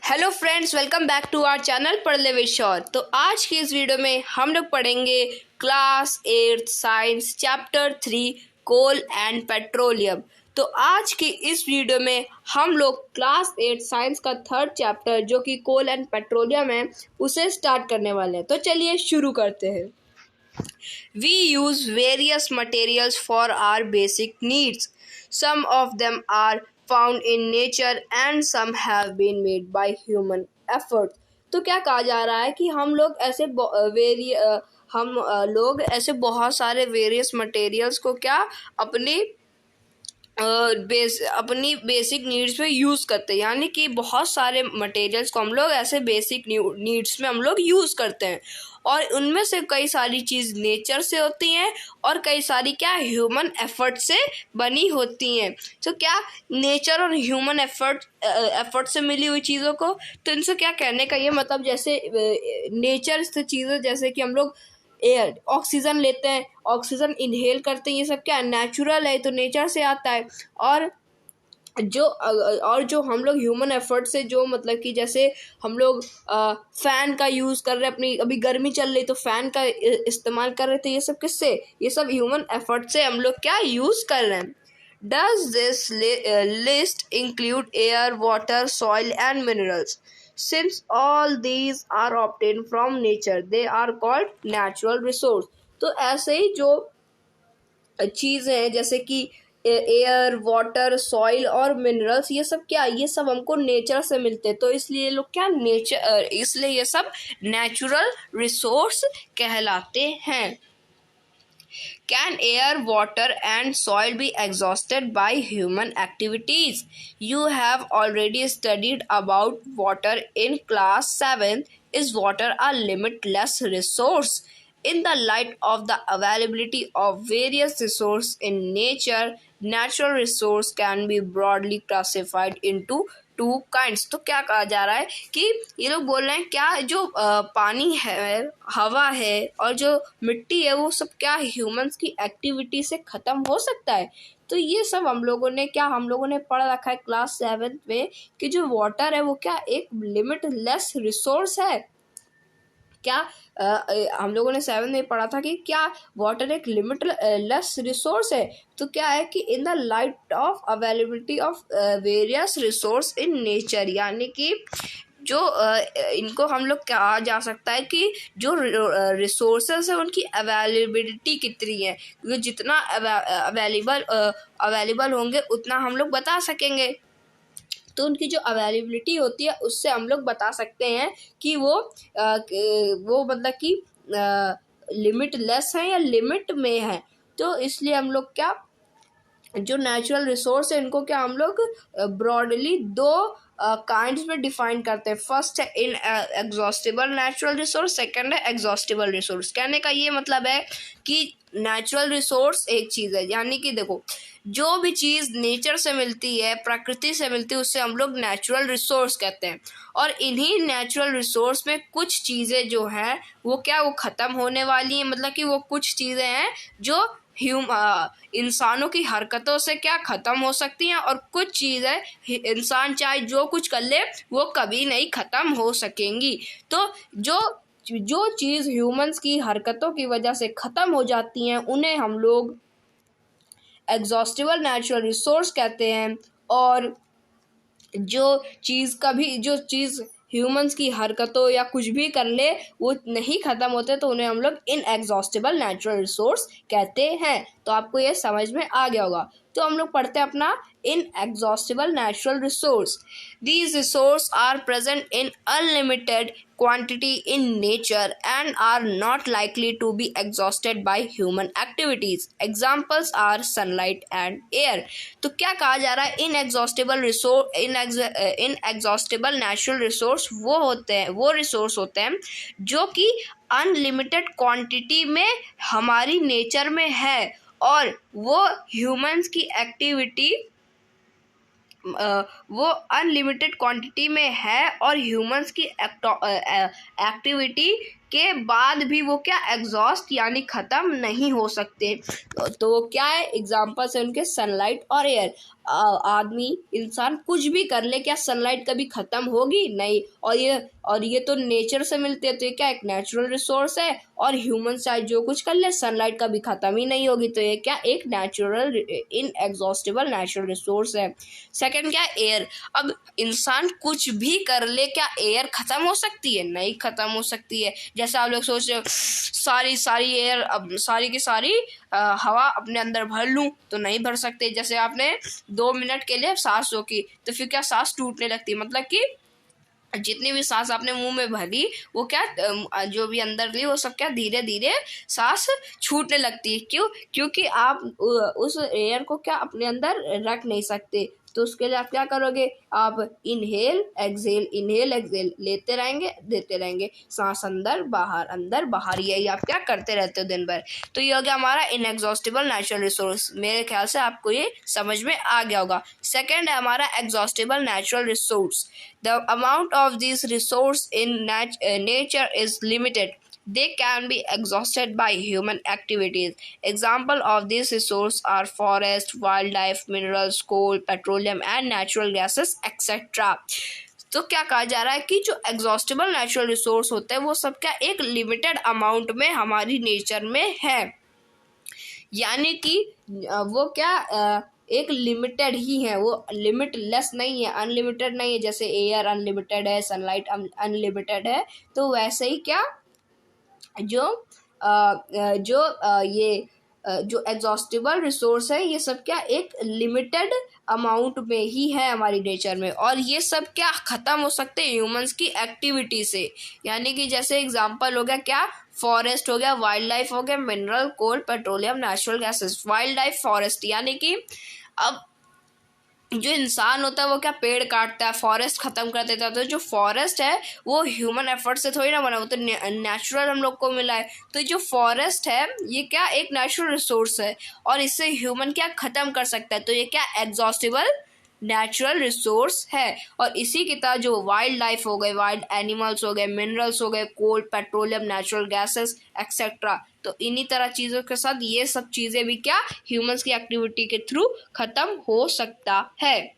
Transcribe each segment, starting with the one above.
Hello friends, welcome back to our channel Padhle with शौर। तो आज की इस वीडियो में हम लोग पढ़ेंगे class 8 science chapter 3 coal and petroleum. तो आज की इस वीडियो में हम लोग क्लास 8 साइंस का थर्ड चैप्टर जो कि कोल एंड पेट्रोलियम है उसे स्टार्ट करने वाले हैं। तो चलिए शुरू करते हैं। We use various materials for our basic needs. Some of them are found in nature and some have been made by human effort. तो क्या कहा जा रहा है कि हम लोग ऐसे लोग ऐसे बहुत सारे वेरियस मटेरियल्स को क्या अपनी बेसिक नीड्स में यूज़ करते हैं। यानी कि बहुत सारे मटेरियल्स को हम लोग ऐसे बेसिक नीड्स में हम लोग यूज़ करते हैं और उनमें से कई सारी चीज़ नेचर से होती हैं और कई सारी क्या ह्यूमन एफर्ट से बनी होती हैं। तो क्या नेचर और ह्यूमन एफर्ट से मिली हुई चीज़ों को, तो इनसे क्या कहने का ये मतलब, जैसे नेचर से चीज़ें जैसे कि हम लोग एयर ऑक्सीजन लेते हैं, ऑक्सीजन इनहेल करते हैं, ये सब क्या नेचुरल है, तो नेचर से आता है। और जो हम लोग ह्यूमन एफर्ट से जो मतलब कि जैसे हम लोग फ़ैन का यूज़ कर रहे हैं, अपनी अभी गर्मी चल रही तो फ़ैन का इस्तेमाल कर रहे थे, ये सब किससे, ये सब ह्यूमन एफर्ट से हम लोग क्या यूज़ कर रहे हैं। Does this list include air, water, soil and minerals? Since all these are obtained from nature, they are called natural resource. तो ऐसे ही जो चीज़ें हैं जैसे कि एयर, वाटर, सॉइल और मिनरल्स, ये सब क्या, ये सब हमको नेचर से मिलते हैं। तो इसलिए लोग क्या इसलिए ये सब नेचुरल रिसोर्स कहलाते हैं। Can air, water and soil be exhausted by human activities? You have already studied about water in class 7. Is water a limitless resource? In the light of the availability of various resources in nature, natural resource can be broadly classified into two kinds. तो क्या कहा जा रहा है कि ये लोग बोल रहे हैं क्या जो पानी है, हवा है और जो मिट्टी है वो सब क्या ह्यूमंस की एक्टिविटी से ख़त्म हो सकता है। तो ये सब हम लोगों ने पढ़ रखा है क्लास 7 में कि जो वाटर है वो क्या एक लिमिटलेस रिसोर्स है। क्या हम लोगों ने 7 में पढ़ा था कि क्या वाटर एक लिमिटलेस रिसोर्स है। तो क्या है कि in the light of availability of various resource in nature, यानी कि जो इनको हम लोग कहा जा सकता है कि जो रिसोर्सेस है उनकी अवेलेबिलिटी कितनी है, क्योंकि जितना अवेलेबल होंगे उतना हम लोग बता सकेंगे। तो उनकी जो अवेलेबिलिटी होती है उससे हम लोग बता सकते हैं कि वो मतलब कि लिमिटलेस है या लिमिट में है। तो इसलिए हम लोग क्या जो नेचुरल रिसोर्स है इनको क्या हम लोग ब्रॉडली दो काइंड्स में डिफाइन करते हैं। फर्स्ट है इन एग्जॉस्टिबल नेचुरल रिसोर्स, सेकंड है एग्जॉस्टिबल रिसोर्स। कहने का ये मतलब है कि नेचुरल रिसोर्स एक चीज़ है, यानी कि देखो जो भी चीज़ नेचर से मिलती है, प्रकृति से मिलती है, उससे हम लोग नेचुरल रिसोर्स कहते हैं। और इन्हीं नेचुरल रिसोर्स में कुछ चीज़ें जो हैं वो क्या वो ख़त्म होने वाली हैं, मतलब कि वो कुछ चीज़ें हैं जो इंसानों की हरकतों से क्या ख़त्म हो सकती हैं और कुछ चीज़ें इंसान चाहे जो कुछ कर ले वो कभी नहीं ख़त्म हो सकेंगी। तो जो चीज़ ह्यूमंस की हरकतों की वजह से ख़त्म हो जाती हैं उन्हें हम लोग एग्जॉस्टिबल नेचुरल रिसोर्स कहते हैं। और जो चीज़ ह्यूमंस की हरकतों या कुछ भी कर ले वो नहीं ख़त्म होते तो उन्हें हम लोग इनएग्जॉस्टिबल नेचुरल रिसोर्स कहते हैं। तो आपको ये समझ में आ गया होगा। तो हम लोग पढ़ते हैं अपना inexhaustible natural resource. These resource are present in unlimited quantity in nature and are not likely to be exhausted by human activities. Examples are sunlight and air. तो क्या कहा जा रहा है, इनएग्जॉस्टिबल नेचुरल रिसोर्स वो रिसोर्स होते हैं जो कि अनलिमिटेड क्वांटिटी में हमारी नेचर में है और वो ह्यूमंस की एक्टिविटी वो अनलिमिटेड क्वांटिटी में है और ह्यूमंस की एक्टिविटी के बाद भी वो क्या एग्जॉस्ट यानी ख़त्म नहीं हो सकते। तो वो क्या है, एग्जाम्पल्स है उनके सनलाइट और एयर। आदमी इंसान कुछ भी कर ले, क्या सनलाइट कभी ख़त्म होगी? नहीं। और ये तो नेचर से मिलते हैं, तो ये क्या एक नेचुरल रिसोर्स है। और ह्यूमन साइड जो कुछ कर ले, सनलाइट कभी ख़त्म ही नहीं होगी, तो ये क्या एक नेचुरल इनएग्जॉस्टिबल नेचुरल रिसोर्स है। सेकंड क्या है, एयर। अब इंसान कुछ भी कर ले, क्या एयर ख़त्म हो सकती है? नहीं ख़त्म हो सकती है। जैसे आप लोग सोच रहे हो सारी एयर, अब सारी की सारी हवा अपने अंदर भर लूँ, तो नहीं भर सकते। जैसे आपने 2 मिनट के लिए सांस रोकी, तो फिर क्या सांस टूटने लगती है, मतलब कि जितनी भी सांस आपने मुंह में भरी, वो क्या जो भी अंदर ली, वो सब क्या धीरे धीरे सांस छूटने लगती है। क्यों? क्योंकि आप उस एयर को क्या अपने अंदर रख नहीं सकते। तो उसके लिए आप क्या करोगे, आप इनहेल एक्सहेल लेते रहेंगे, देते रहेंगे, सांस अंदर बाहर, यही आप क्या करते रहते हो दिन भर। तो ये हो गया हमारा इनएग्जॉस्टिबल नेचुरल रिसोर्स। मेरे ख्याल से आपको ये समझ में आ गया होगा। सेकेंड है हमारा exhaustible natural resource. The amount of these resources in nature is limited. They can be exhausted by human activities. Example of these resources are forest, wildlife, minerals, coal, petroleum and natural gases, etc. तो क्या कहा जा रहा है कि जो exhaustible natural resource होते हैं वो सब क्या एक लिमिटेड अमाउंट में हमारी नेचर में है, यानी कि वो क्या एक लिमिटेड ही है, वो लिमिटलेस नहीं है, अनलिमिटेड नहीं है। जैसे एयर अनलिमिटेड है, सनलाइट अनलिमिटेड है, तो वैसे ही क्या जो एग्जॉस्टिबल रिसोर्स है, ये सब क्या एक लिमिटेड अमाउंट में ही है हमारी नेचर में, और ये सब क्या ख़त्म हो सकते हैं ह्यूमंस की एक्टिविटी से। यानी कि जैसे एग्जांपल हो गया क्या, फॉरेस्ट हो गया, वाइल्ड लाइफ हो गया, mineral, coal, petroleum, natural gases. Wildlife, forest, यानी कि अब जो इंसान होता है वो क्या पेड़ काटता है, फॉरेस्ट खत्म कर देता है। तो जो फॉरेस्ट है वो ह्यूमन एफर्ट से थोड़ी ना बना, वो तो नेचुरल हम लोग को मिला है। तो जो फॉरेस्ट है ये क्या एक नेचुरल रिसोर्स है, और इससे ह्यूमन क्या ख़त्म कर सकता है। तो ये क्या एग्जॉस्टिबल नेचुरल रिसोर्स है। और इसी की तरह जो वाइल्ड लाइफ हो गए, वाइल्ड एनिमल्स हो गए, मिनरल्स हो गए, कोल, पेट्रोलियम, नेचुरल गैसेस एक्सेट्रा, तो इन्हीं तरह चीज़ों के साथ ये सब चीज़ें भी क्या ह्यूमंस की एक्टिविटी के थ्रू ख़त्म हो सकता है।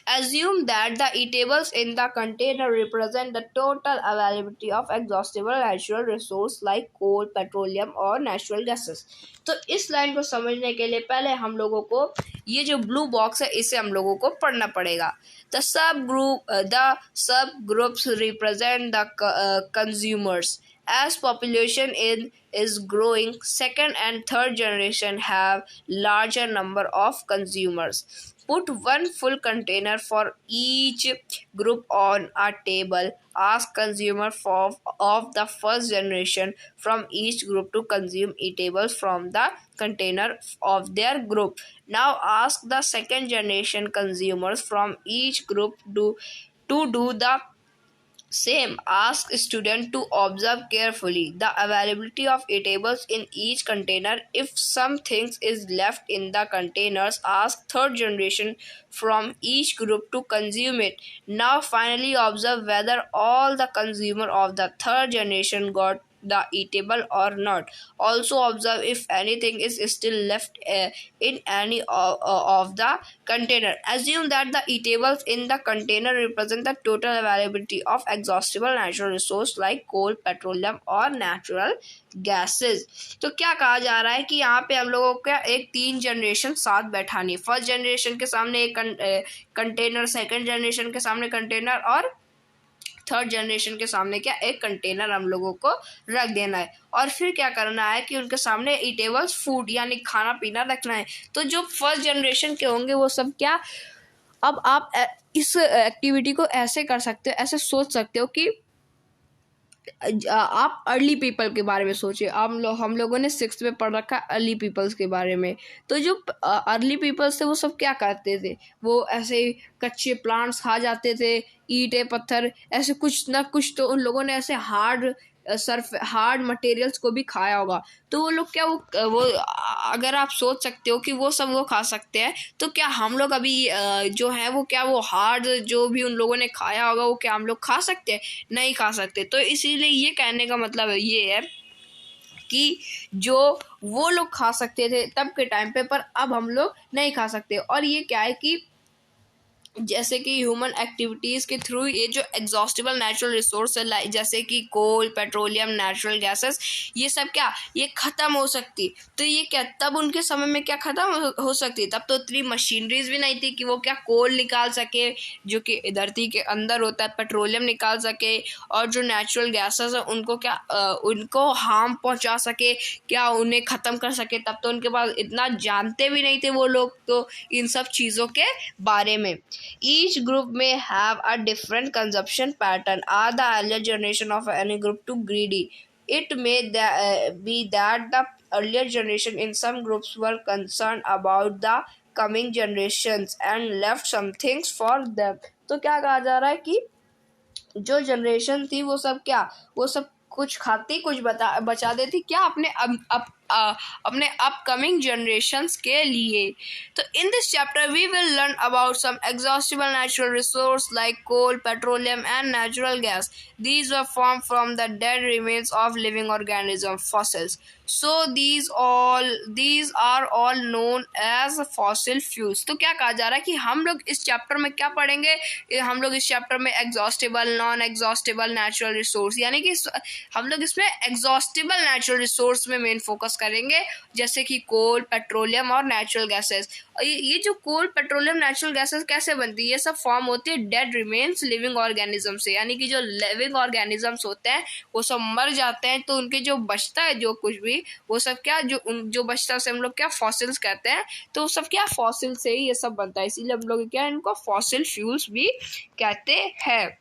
Assume that the eatables in the container represent the total availability of exhaustible natural resource like coal, petroleum और natural gases. तो इस लाइन को समझने के लिए पहले हम लोगों को ये जो ब्लू बॉक्स है इसे हम लोगों को पढ़ना पड़ेगा। The subgroups represent the consumers. As population is growing, second and third generation have larger number of consumers. Put one full container for each group on a table. Ask consumer of the first generation from each group to consume eatables from the container of their group. Now ask the second generation consumers from each group to do the same. Ask student to observe carefully the availability of eatables in each container. If something is left in the containers, ask third generation from each group to consume it. Now finally observe whether all the consumer of the third generation got the eatable or not. Also observe if anything is still left in any of the container. Assume that the eatables in the container represent the total availability of exhaustible natural resource like coal, petroleum और natural gases. तो क्या कहा जा रहा है कि यहाँ पे हम लोगों का एक 3 जनरेशन साथ बैठानी। फर्स्ट जनरेशन के सामने एक कंटेनर, सेकंड जनरेशन के सामने कंटेनर और थर्ड जनरेशन के सामने क्या एक कंटेनर हम लोगों को रख देना है। और फिर क्या करना है कि उनके सामने ईटेबल्स फूड यानी खाना पीना रखना है। तो जो फर्स्ट जनरेशन के होंगे वो सब क्या, अब आप इस एक्टिविटी को ऐसे कर सकते हो, ऐसे सोच सकते हो कि आप अर्ली पीपल के बारे में सोचिए। हम लोगों ने 6th में पढ़ रखा अर्ली पीपल्स के बारे में। तो जो अर्ली पीपल्स थे वो सब क्या करते थे, वो ऐसे कच्चे प्लांट्स खा जाते थे, ईंटें पत्थर ऐसे कुछ ना कुछ, तो उन लोगों ने ऐसे हार्ड सर्फ हार्ड मटेरियल्स को भी खाया होगा। तो वो लोग क्या वो अगर आप सोच सकते हो कि वो सब वो खा सकते हैं, तो क्या हम लोग अभी जो है वो क्या वो हार्ड जो भी उन लोगों ने खाया होगा वो क्या हम लोग खा सकते हैं? नहीं खा सकते। तो इसीलिए ये कहने का मतलब ये है कि जो वो लोग खा सकते थे तब के टाइम पे, पर अब हम लोग नहीं खा सकते। और ये क्या है कि जैसे कि ह्यूमन एक्टिविटीज़ के थ्रू ये जो एग्जॉस्टिबल नेचुरल रिसोर्स है, जैसे कि कोल, पेट्रोलियम, नेचुरल गैसेस, ये सब क्या ये ख़त्म हो सकती। तो ये क्या तब उनके समय में क्या ख़त्म हो सकती? तब तो इतनी मशीनरीज भी नहीं थी कि वो क्या कोल निकाल सके जो कि धरती के अंदर होता है, पेट्रोलियम निकाल सके, और जो नेचुरल गैसेस है उनको क्या उनको हार्म पहुंचा सके, क्या उन्हें ख़त्म कर सके। तब तो उनके पास इतना जानते भी नहीं थे वो लोग तो इन सब चीज़ों के बारे में। Each group may have a different consumption pattern. Are the earlier generation of any group too greedy? It may be that the earlier generation in some groups were concerned about the coming generations and left some things for them. तो क्या कहा जा रहा है कि जो generation थी वो सब क्या वो सब कुछ खाती कुछ बचा देती क्या अपने अपकमिंग जनरेशंस के लिए। तो in this chapter we will learn about some exhaustible natural resource like coal, petroleum and natural gas. These were form from the dead remains of living organism, fossils. So these are all known as fossil fuels। तो क्या कहा जा रहा है कि हम लोग इस चैप्टर में क्या पढ़ेंगे? हम लोग इस चैप्टर में exhaustible, non exhaustible natural resource, यानी कि हम लोग इसमें एग्जॉस्टिबल नेचुरल रिसोर्स में मेन फोकस करेंगे, जैसे कि कोल, पेट्रोलियम और नेचुरल गैसेस। और ये जो कोल, पेट्रोलियम, नेचुरल गैसेस कैसे बनती है? ये सब फॉर्म होती है डेड रिमेन्स लिविंग ऑर्गेनिज्म से, यानी कि जो लिविंग ऑर्गेनिजम्स होते हैं वो सब मर जाते हैं, तो उनके जो बचता है जो कुछ भी वो सब क्या जो बचता है उसे हम लोग क्या फॉसिल्स कहते हैं। तो वो सब क्या फॉसिल से ही ये सब बनता है, इसीलिए हम लोग क्या इनको फॉसिल फ्यूल्स भी कहते हैं।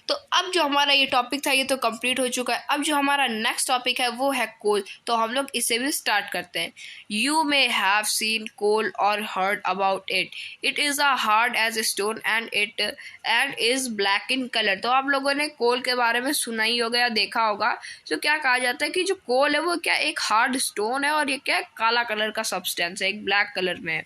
तो अब जो हमारा ये टॉपिक था ये तो कंप्लीट हो चुका है। अब जो हमारा नेक्स्ट टॉपिक है वो है कोल। तो हम लोग इसे भी स्टार्ट करते हैं। You may have seen coal और heard about it. It is a hard as stone and is black in colour. तो आप लोगों ने कोल के बारे में सुना ही होगा या देखा होगा। तो क्या कहा जाता है कि जो कोल है वो क्या एक हार्ड स्टोन है और ये क्या काला कलर का सब्सटेंस है, एक ब्लैक कलर में है।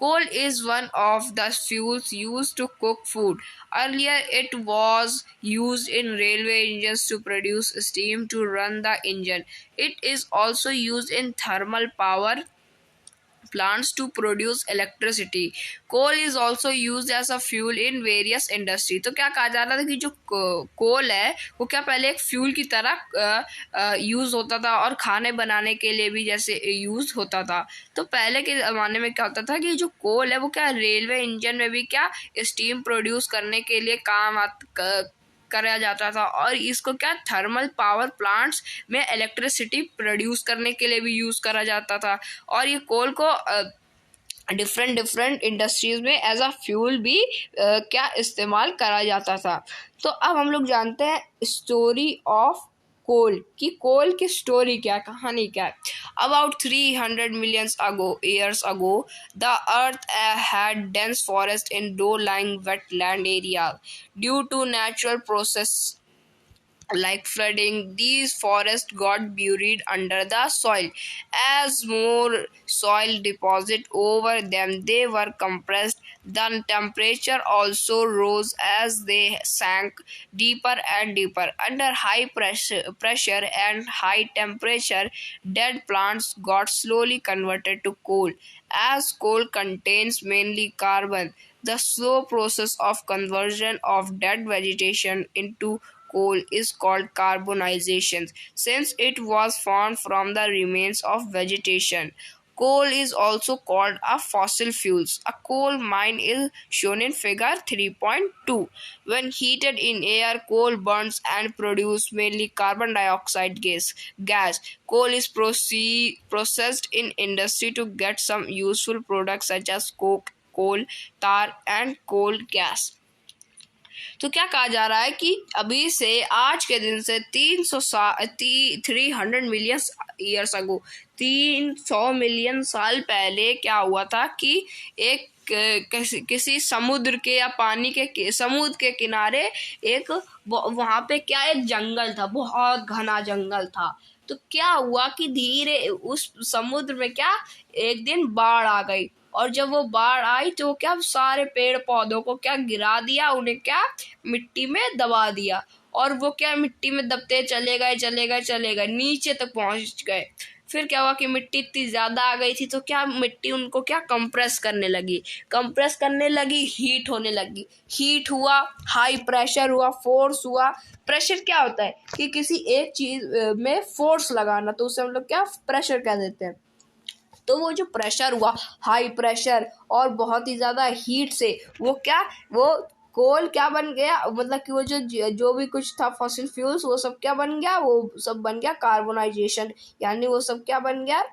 Coal is one of the fuels used to cook food. Earlier, it was used in railway engines to produce steam to run the engine. It is also used in thermal power plants to produce electricity. Coal is also used as a fuel in various industry। तो क्या कहा जा रहा था कि जो coal है वो क्या पहले एक फ्यूल की तरह यूज़ होता था और खाने बनाने के लिए भी जैसे यूज़ होता था। तो पहले के ज़माने में क्या होता था कि जो कोल है वो क्या रेलवे इंजन में भी क्या स्टीम प्रोड्यूस करने के लिए काम करा जाता था, और इसको क्या थर्मल पावर प्लांट्स में इलेक्ट्रिसिटी प्रोड्यूस करने के लिए भी यूज़ करा जाता था। और ये कोल को डिफरेंट इंडस्ट्रीज में एज अ फ्यूल भी क्या इस्तेमाल करा जाता था। तो अब हम लोग जानते हैं स्टोरी ऑफ कोल की स्टोरी क्या, कहानी क्या है। About 300 million years ago, the earth had dense forest in low-lying wetland area. Due to natural process like flooding, these forests got buried under the soil. As more soil deposit over them, they were compressed. The temperature also rose as they sank deeper and deeper. Under high pressure and high temperature, dead plants got slowly converted to coal. As coal contains mainly carbon, the slow process of conversion of dead vegetation into coal is called carbonization, since it was formed from the remains of vegetation. Coal is also called a fossil fuels. A coal mine is shown in figure 3.2. When heated in air, coal burns and produces mainly carbon dioxide gas. Coal is processed in industry to get some useful products such as coke, coal tar, and coal gas. तो क्या कहा जा रहा है कि अभी से आज के दिन से 300 मिलियन ईयर्स अगो 300 मिलियन साल पहले क्या हुआ था कि एक किसी समुद्र के या पानी के समुद्र के किनारे एक वहां पे क्या एक जंगल था, बहुत घना जंगल था। तो क्या हुआ कि धीरे उस समुद्र में क्या एक दिन बाढ़ आ गई, और जब वो बाढ़ आई तो क्या सारे पेड़ पौधों को क्या गिरा दिया, उन्हें क्या मिट्टी में दबा दिया, और वो क्या मिट्टी में दबते चले गए नीचे तक पहुंच गए। फिर क्या हुआ कि मिट्टी इतनी ज्यादा आ गई थी तो क्या मिट्टी उनको क्या कंप्रेस करने लगी, हीट होने लगी, हीट हुआ, हाई प्रेशर हुआ, फोर्स हुआ। प्रेशर क्या होता है कि किसी एक चीज में फोर्स लगाना, तो उसे हम लोग क्या प्रेशर कह देते हैं। तो वो जो प्रेशर हुआ, हाई प्रेशर और बहुत ही ज्यादा हीट से वो कोल क्या बन गया, मतलब कि वो जो भी कुछ था फॉसिल फ्यूल्स, वो सब क्या बन गया, वो सब बन गया कार्बोनाइजेशन। यानी वो सब क्या बन गया,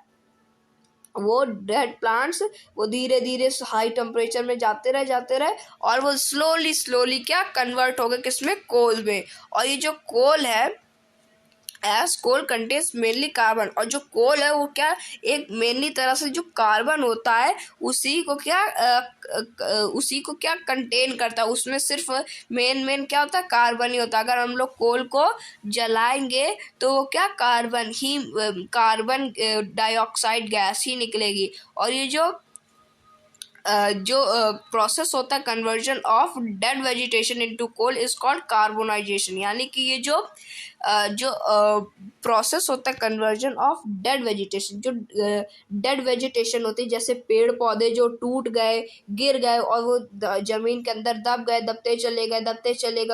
वो डेड प्लांट्स वो धीरे धीरे हाई टेम्परेचर में जाते रहे और वो स्लोली क्या कन्वर्ट हो गए किसमें, कोल में। और ये जो कोल है, as coal contains mainly carbon, और जो कोल है वो क्या एक मेनली तरह से जो कार्बन होता है उसी को क्या कंटेन करता है। उसमें सिर्फ मेन क्या होता है, कार्बन ही होता है। अगर हम लोग कोल को जलाएंगे तो वो क्या कार्बन डाइऑक्साइड गैस ही निकलेगी। और ये जो प्रोसेस होता है conversion of dead vegetation into coal is called carbonisation. यानी कि ये जो प्रोसेस होता है कन्वर्जन ऑफ डेड वेजिटेशन, जो डेड वेजिटेशन होती है, जैसे पेड़ पौधे जो टूट गए, गिर गए और वो जमीन के अंदर दबते चले गए,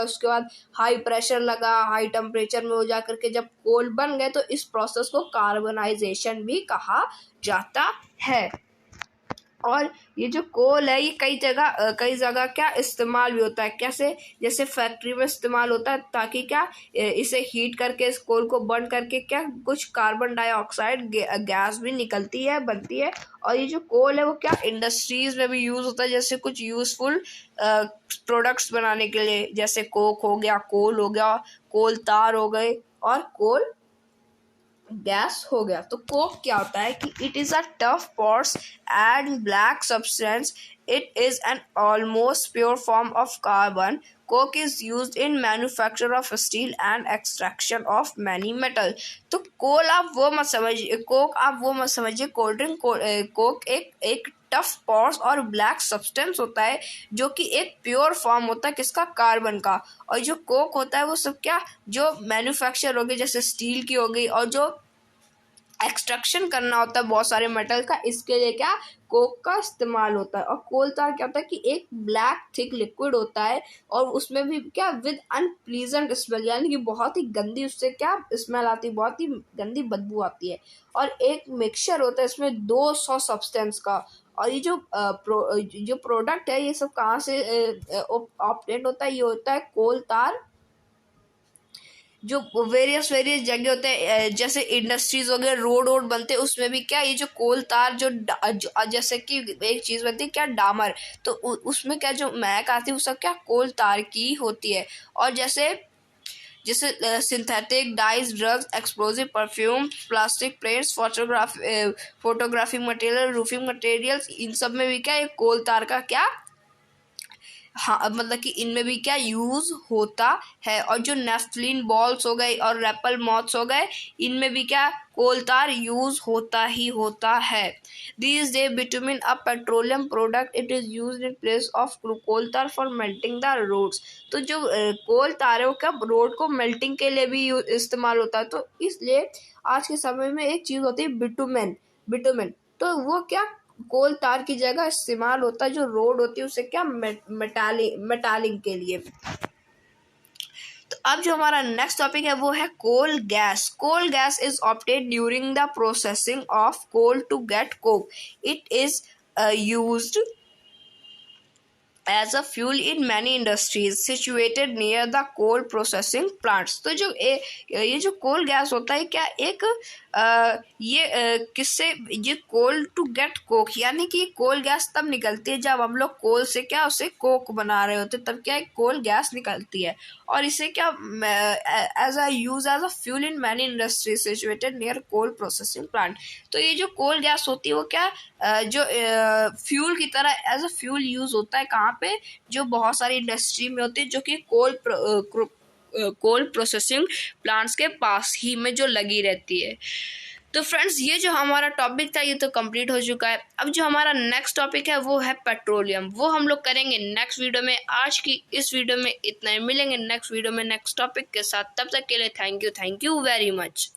उसके बाद हाई प्रेशर लगा, हाई टेम्परेचर में हो जा करके जब कोल बन गए, तो इस प्रोसेस को कार्बनाइजेशन भी कहा जाता है। और ये जो कोल है ये कई जगह क्या इस्तेमाल भी होता है। कैसे, जैसे फैक्ट्री में इस्तेमाल होता है ताकि क्या इसे हीट करके इस कोल को बर्न करके क्या कुछ कार्बन डाइऑक्साइड गैस भी बनती है। और ये जो कोल है वो क्या इंडस्ट्रीज में भी यूज होता है, जैसे कुछ यूजफुल प्रोडक्ट्स बनाने के लिए, जैसे कोक हो गया, कोल हो गया, कोल तार हो गए और कोल गैस हो गया। तो कोक क्या होता है कि it is a tough pores and black substance, it is an almost pure form of carbon. Coke is used in manufacture of steel and extraction of many metal. तो कोक आप वो मत समझिए कोल्ड ड्रिंक। कोक एक tough pores और black substance होता है जो कि एक प्योर फॉर्म होता है किसका, कार्बन का। और जो कोक होता है वो सब क्या जो मैन्युफैक्चर हो गई, जैसे स्टील की हो गई, और जो एक्सट्रैक्शन करना होता है बहुत सारे मेटल का, इसके लिए क्या कोक का इस्तेमाल होता है। और कोल तार क्या होता है कि एक ब्लैक थिक लिक्विड होता है और उसमें भी क्या विद अनप्लीजेंट स्मेल, यानी कि बहुत ही गंदी उससे क्या स्मेल आती है, बहुत ही गंदी बदबू आती है। और एक मिक्सचर होता है इसमें 200 सब्सटेंस का। और ये जो प्रोडक्ट है ये सब कहाँ से ऑब्टेन होता है, ये होता है कोल तार, जो वेरियस जगह होते हैं, जैसे इंडस्ट्रीज वगैरह, रोड बनते हैं, उसमें भी क्या ये जो कोल तार जो जैसे कि एक चीज बनती है क्या डामर, तो उसमें क्या जो महक आती है वो सब क्या कोल तार की होती है। और जैसे synthetic dyes, drugs, explosive perfume, plastic plates, photographic material, roofing materials, इन सब में भी क्या ये कोल तार का क्या हाँ मतलब कि इनमें भी क्या यूज होता है। और जो नेफ्थलीन बॉल्स हो गए और रैपल मॉथ्स हो गए, इनमें भी क्या कोल तार यूज होता ही होता है। These days bitumen a petroleum product, it is used in place of कोल तार फॉर मेल्टिंग द रोड्स। तो जो कोल तार है वो क्या रोड को मेल्टिंग के लिए भी इस्तेमाल होता है। तो इसलिए आज के समय में एक चीज होती है बिटुमेन, तो वो क्या कोल तार की जगह इस्तेमाल होता है, जो रोड होती है उसे क्या मेटालिंग के लिए। तो अब जो हमारा नेक्स्ट टॉपिक है वो है coal gas. Coal gas is obtained during the processing of coal to get coke. It is used as a fuel in many industries situated near the coal processing plants. तो जो ये जो कोल gas होता है क्या एक किससे, ये कोल टू गेट कोक, यानी कि कोल गैस तब निकलती है जब हम लोग कोल से क्या उसे कोक बना रहे होते, तब क्या एक कोल गैस निकलती है। और इसे क्या as a fuel in many industries situated near coal processing plant. तो ये जो कोल गैस होती है वो क्या जो फ्यूल की तरह एज अ फ्यूल यूज होता है कहाँ पे, जो बहुत सारी इंडस्ट्री में होती है, जो कि कोल प्रोसेसिंग प्लांट्स के पास ही में जो लगी रहती है। तो फ्रेंड्स ये जो हमारा टॉपिक था ये तो कंप्लीट हो चुका है। अब जो हमारा नेक्स्ट टॉपिक है वो है पेट्रोलियम, वो हम लोग करेंगे नेक्स्ट वीडियो में। आज की इस वीडियो में इतना ही, मिलेंगे नेक्स्ट वीडियो में नेक्स्ट टॉपिक के साथ। तब तक के लिए थैंक यू वेरी मच।